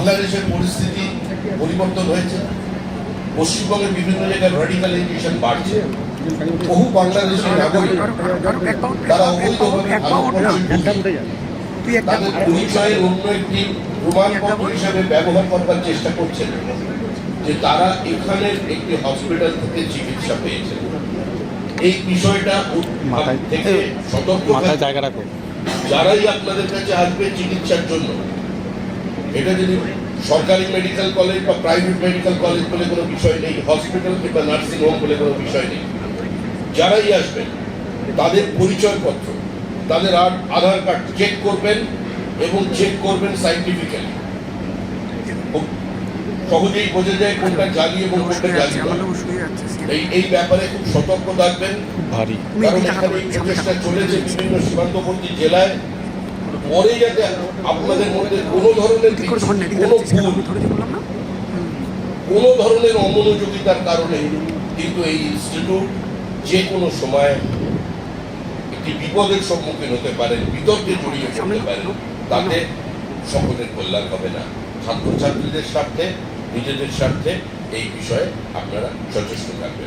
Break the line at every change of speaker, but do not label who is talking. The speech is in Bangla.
বাংলাদেশের পরিস্থিতি পরিবর্তন হয়েছে। পশ্চিমবঙ্গের বিভিন্ন জায়গায় র্যাডিক্যালাইজেশন বাড়ছে। বহু বাংলাদেশের নাগরিক তারা অবৈধভাবে তাদের পরিচয়ের অন্য একটি প্রমাণপত্র হিসেবে ব্যবহার করবার চেষ্টা করছেন যে তারা এখানের একটি হসপিটাল থেকে চিকিৎসা পেয়েছেন। এই বিষয়টা থেকে সতর্ক যারাই আপনাদের কাছে আসবে চিকিৎসার জন্য, এটা যদি সরকারি মেডিকেল কলেজ বা প্রাইভেট মেডিকেল কলেজ বলে কোনো বিষয় নেই, হসপিটাল কিংবা নার্সিং হোম বলে কোনো বিষয় নেই, যারাই আসবেন তাদের পরিচয়পত্র, তাদের আধার কার্ড চেক করবেন এবং চেক করবেন সাইন্টিফিক্যালি। সহজেই বোঝা যায় কোনটা জালি এবং কোনটা জালি নয়। এই ব্যাপারে খুব সতর্ক থাকবেন, কারণ এখানে প্রচেষ্টা চলেছে বিভিন্ন সীমান্তবর্তী জেলায়, পরে যাতে আপনাদের মধ্যে কোনো ধরনের কোনো ধরনের অমনোযোগিতার কারণে কিন্তু এই ইনস্টিটিউট যে কোনো সময় একটি বিপদের সম্মুখীন হতে পারেন, বিতর্কে জড়িয়ে পড়তে পারেন, তাতে সকলের কল্যাণ হবে না। ছাত্রছাত্রীদের স্বার্থে, নিজেদের স্বার্থে এই বিষয়ে আপনারা সচেষ্ট থাকবেন।